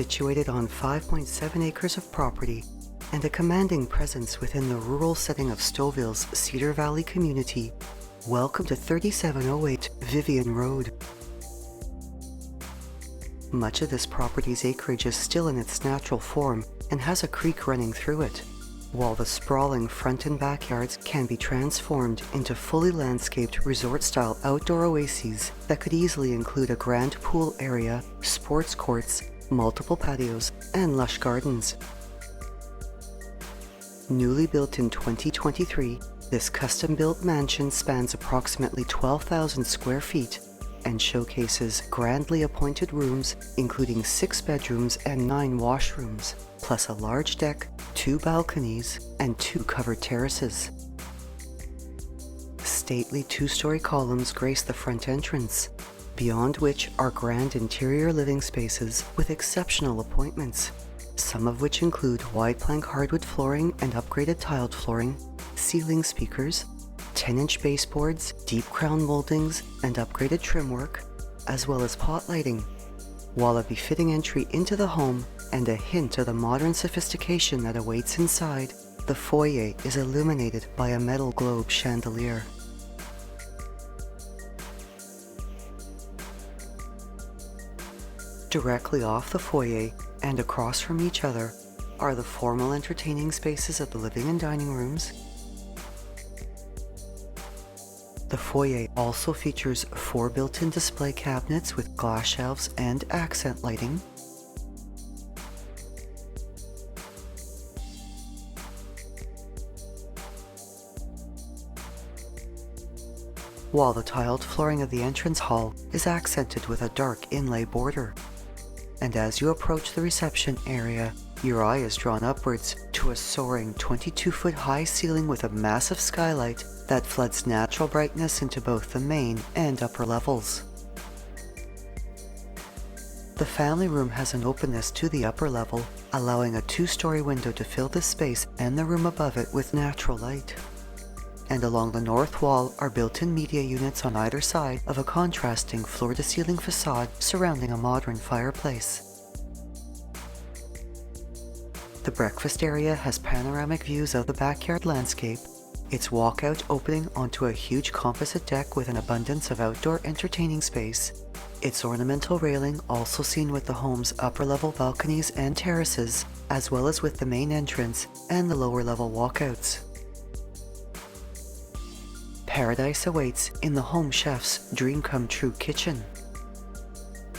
Situated on 5.7 acres of property and a commanding presence within the rural setting of Stouffville's Cedar Valley community, welcome to 3708 Vivian Road. Much of this property's acreage is still in its natural form and has a creek running through it, while the sprawling front and backyards can be transformed into fully landscaped resort-style outdoor oases that could easily include a grand pool area, sports courts, multiple patios, and lush gardens. Newly built in 2023, this custom-built mansion spans approximately 12,000 square feet and showcases grandly appointed rooms, including 6 bedrooms and 9 washrooms, plus a large deck, 2 balconies, and 2 covered terraces. Stately 2-story columns grace the front entrance, beyond which are grand interior living spaces with exceptional appointments, some of which include wide plank hardwood flooring and upgraded tiled flooring, ceiling speakers, 10-inch baseboards, deep crown moldings, and upgraded trim work, as well as pot lighting, while a befitting entry into the home and a hint of the modern sophistication that awaits inside, the foyer is illuminated by a metal globe chandelier. Directly off the foyer and across from each other are the formal entertaining spaces of the living and dining rooms. The foyer also features 4 built-in display cabinets with glass shelves and accent lighting. While the tiled flooring of the entrance hall is accented with a dark inlay border. And as you approach the reception area, your eye is drawn upwards to a soaring 22-foot high ceiling with a massive skylight that floods natural brightness into both the main and upper levels. The family room has an openness to the upper level, allowing a 2-story window to fill the space and the room above it with natural light. And along the north wall are built-in media units on either side of a contrasting floor-to-ceiling facade surrounding a modern fireplace. The breakfast area has panoramic views of the backyard landscape, its walkout opening onto a huge composite deck with an abundance of outdoor entertaining space, its ornamental railing also seen with the home's upper-level balconies and terraces, as well as with the main entrance and the lower-level walkouts. Paradise awaits in the home chef's dream-come-true kitchen.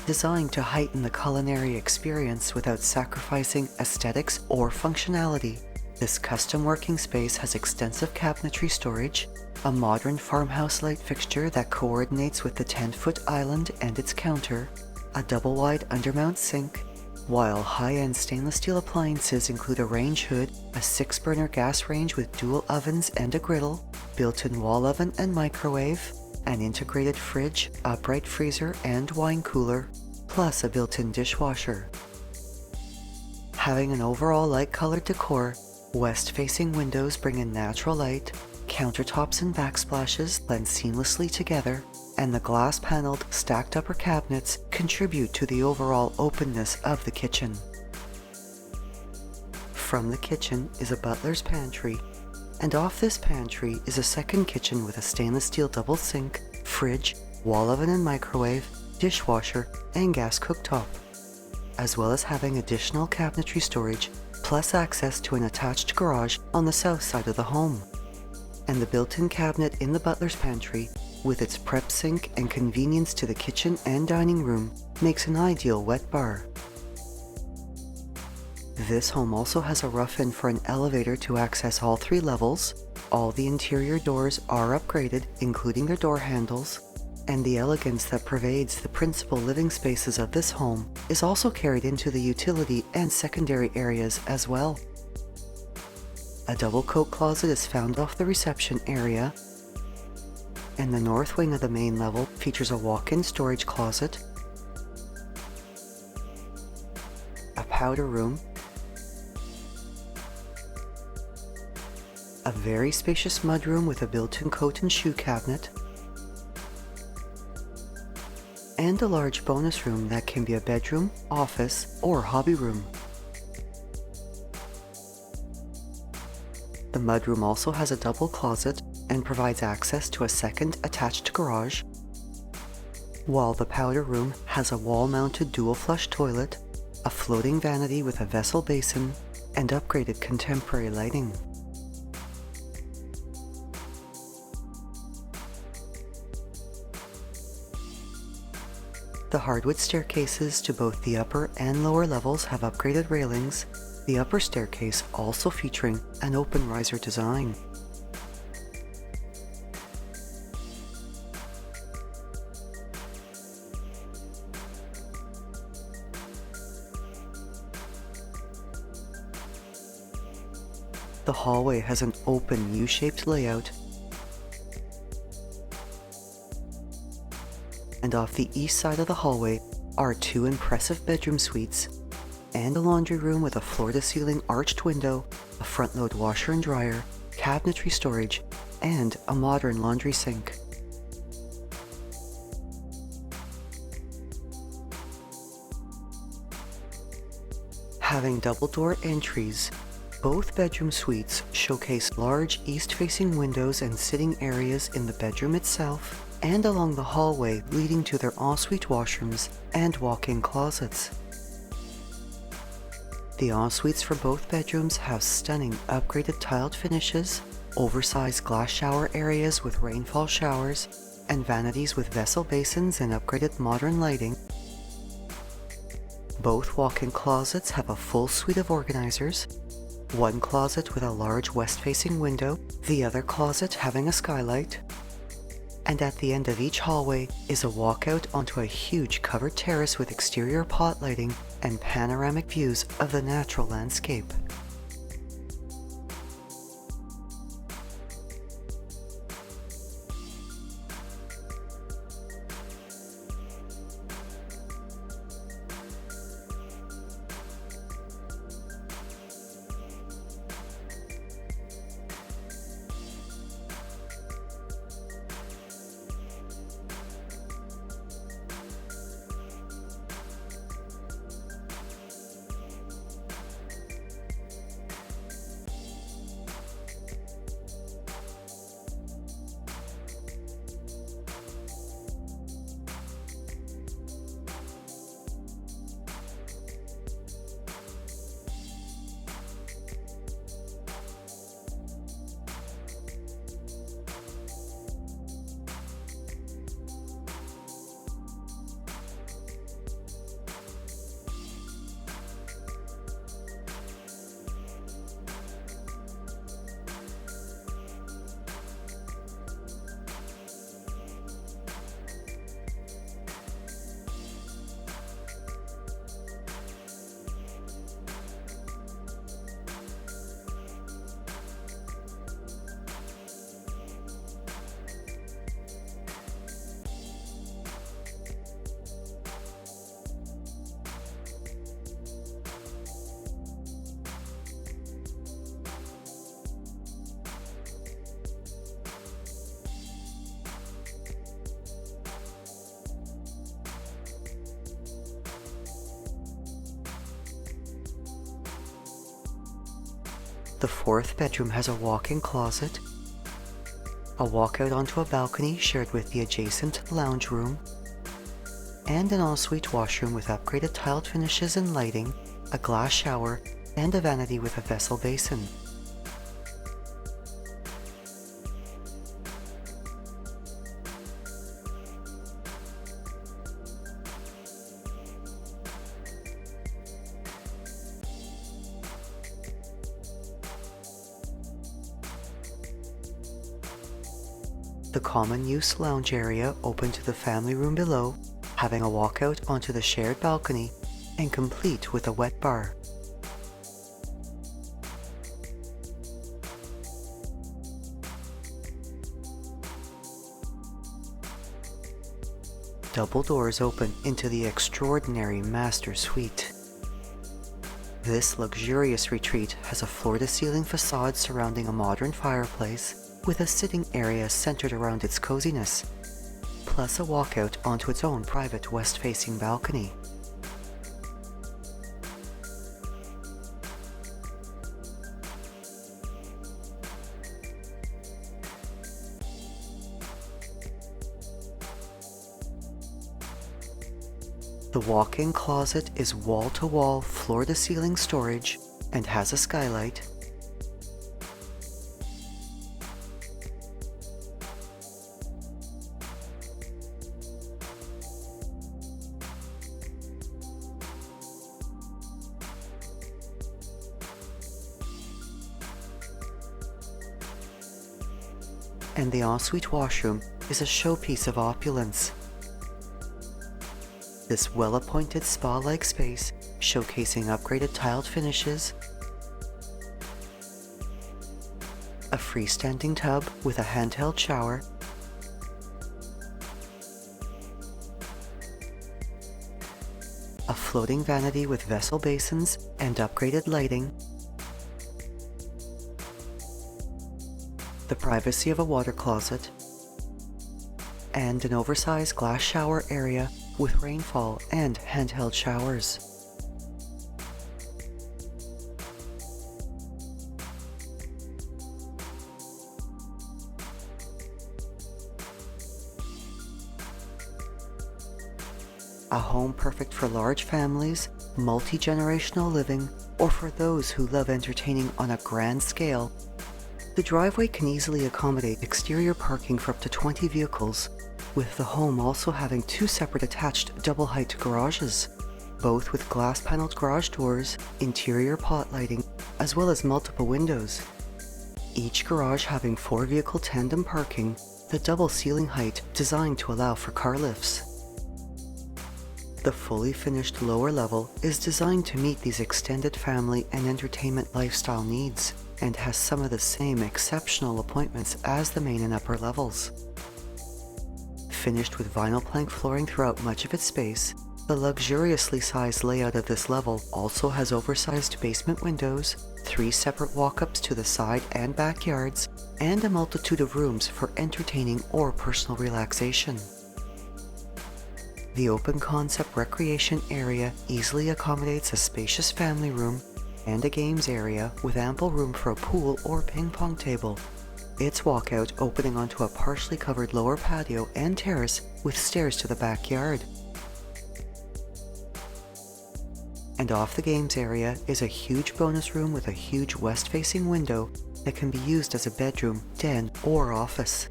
Designed to heighten the culinary experience without sacrificing aesthetics or functionality, this custom working space has extensive cabinetry storage, a modern farmhouse light fixture that coordinates with the 10-foot island and its counter, a double-wide undermount sink, while high-end stainless steel appliances include a range hood, a 6-burner gas range with dual ovens and a griddle, built-in wall oven and microwave, an integrated fridge, upright freezer, and wine cooler, plus a built-in dishwasher. Having an overall light-colored decor, west-facing windows bring in natural light, countertops and backsplashes blend seamlessly together, and the glass-paneled, stacked upper cabinets contribute to the overall openness of the kitchen. From the kitchen is a butler's pantry, and off this pantry is a second kitchen with a stainless steel double sink, fridge, wall oven and microwave, dishwasher, and gas cooktop, as well as having additional cabinetry storage, plus access to an attached garage on the south side of the home. And the built-in cabinet in the butler's pantry, with its prep sink and convenience to the kitchen and dining room, makes an ideal wet bar. This home also has a rough-in for an elevator to access all 3 levels. All the interior doors are upgraded, including their door handles, and the elegance that pervades the principal living spaces of this home is also carried into the utility and secondary areas as well. A double coat closet is found off the reception area, and the north wing of the main level features a walk-in storage closet, a powder room, a very spacious mudroom with a built-in coat and shoe cabinet, and a large bonus room that can be a bedroom, office, or hobby room. The mudroom also has a double closet and provides access to a second attached garage, while the powder room has a wall-mounted dual-flush toilet, a floating vanity with a vessel basin, and upgraded contemporary lighting. The hardwood staircases to both the upper and lower levels have upgraded railings, the upper staircase also featuring an open riser design. The hallway has an open U-shaped layout, and off the east side of the hallway are two impressive bedroom suites and a laundry room with a floor-to-ceiling arched window, a front-load washer and dryer, cabinetry storage, and a modern laundry sink. Having double-door entries, both bedroom suites showcase large east-facing windows and sitting areas in the bedroom itself and along the hallway leading to their ensuite washrooms and walk-in closets. The ensuites for both bedrooms have stunning upgraded tiled finishes, oversized glass shower areas with rainfall showers, and vanities with vessel basins and upgraded modern lighting. Both walk-in closets have a full suite of organizers, one closet with a large west-facing window, the other closet having a skylight, and at the end of each hallway is a walkout onto a huge covered terrace with exterior pot lighting and panoramic views of the natural landscape. The fourth bedroom has a walk-in closet, a walkout onto a balcony shared with the adjacent lounge room, and an ensuite washroom with upgraded tiled finishes and lighting, a glass shower, and a vanity with a vessel basin. The common use lounge area open to the family room below, having a walkout onto the shared balcony and complete with a wet bar. Double doors open into the extraordinary master suite. This luxurious retreat has a floor-to-ceiling facade surrounding a modern fireplace, with a sitting area centered around its coziness. plus a walkout onto its own private west-facing balcony. The walk-in closet is wall-to-wall, floor-to-ceiling storage and has a skylight. And the ensuite washroom is a showpiece of opulence. This well-appointed spa-like space, showcasing upgraded tiled finishes, a freestanding tub with a handheld shower, a floating vanity with vessel basins and upgraded lighting, the privacy of a water closet, and an oversized glass shower area with rainfall and handheld showers. A home perfect for large families, multi-generational living, or for those who love entertaining on a grand scale. The driveway can easily accommodate exterior parking for up to 20 vehicles, with the home also having 2 separate attached double-height garages, both with glass-paneled garage doors, interior pot lighting, as well as multiple windows. Each garage having 4-vehicle tandem parking, the double ceiling height designed to allow for car lifts. The fully finished lower level is designed to meet these extended family and entertainment lifestyle needs, and has some of the same exceptional appointments as the main and upper levels. Finished with vinyl plank flooring throughout much of its space, the luxuriously sized layout of this level also has oversized basement windows, 3 separate walk-ups to the side and backyards, and a multitude of rooms for entertaining or personal relaxation. The open concept recreation area easily accommodates a spacious family room and a games area with ample room for a pool or ping pong table. Its walkout opening onto a partially covered lower patio and terrace with stairs to the backyard. And off the games area is a huge bonus room with a huge west-facing window that can be used as a bedroom, den, or office.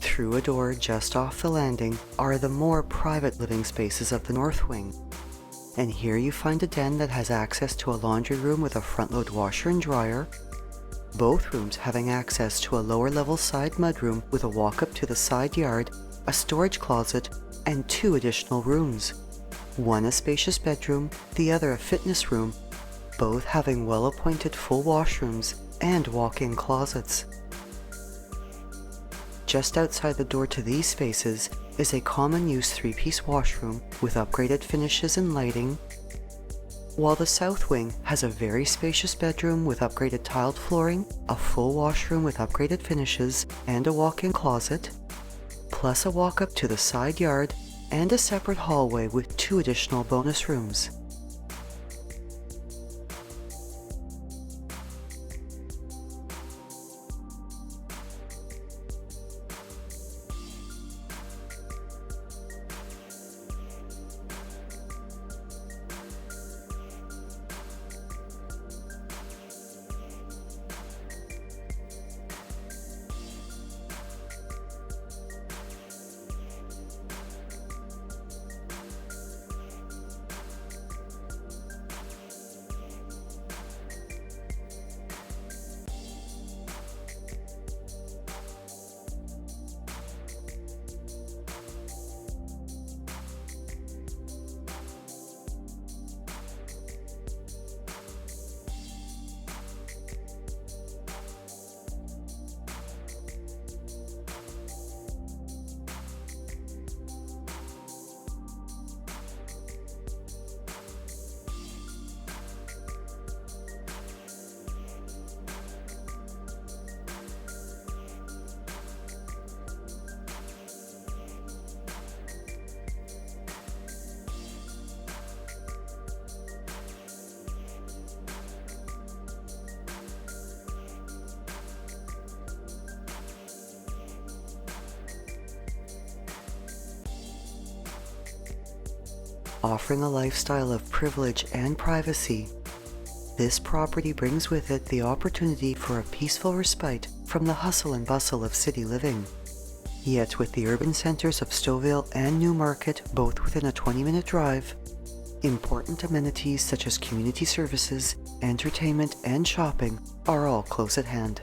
Through a door just off the landing are the more private living spaces of the north wing. And here you find a den that has access to a laundry room with a front-load washer and dryer, both rooms having access to a lower-level side mudroom with a walk-up to the side yard, a storage closet, and 2 additional rooms. One a spacious bedroom, the other a fitness room, both having well-appointed full washrooms and walk-in closets. Just outside the door to these spaces is a common-use 3-piece washroom with upgraded finishes and lighting, while the south wing has a very spacious bedroom with upgraded tiled flooring, a full washroom with upgraded finishes, and a walk-in closet, plus a walk-up to the side yard and a separate hallway with 2 additional bonus rooms. offering a lifestyle of privilege and privacy. This property brings with it the opportunity for a peaceful respite from the hustle and bustle of city living. Yet with the urban centers of Stouffville and Newmarket both within a 20-minute drive, important amenities such as community services, entertainment, and shopping are all close at hand.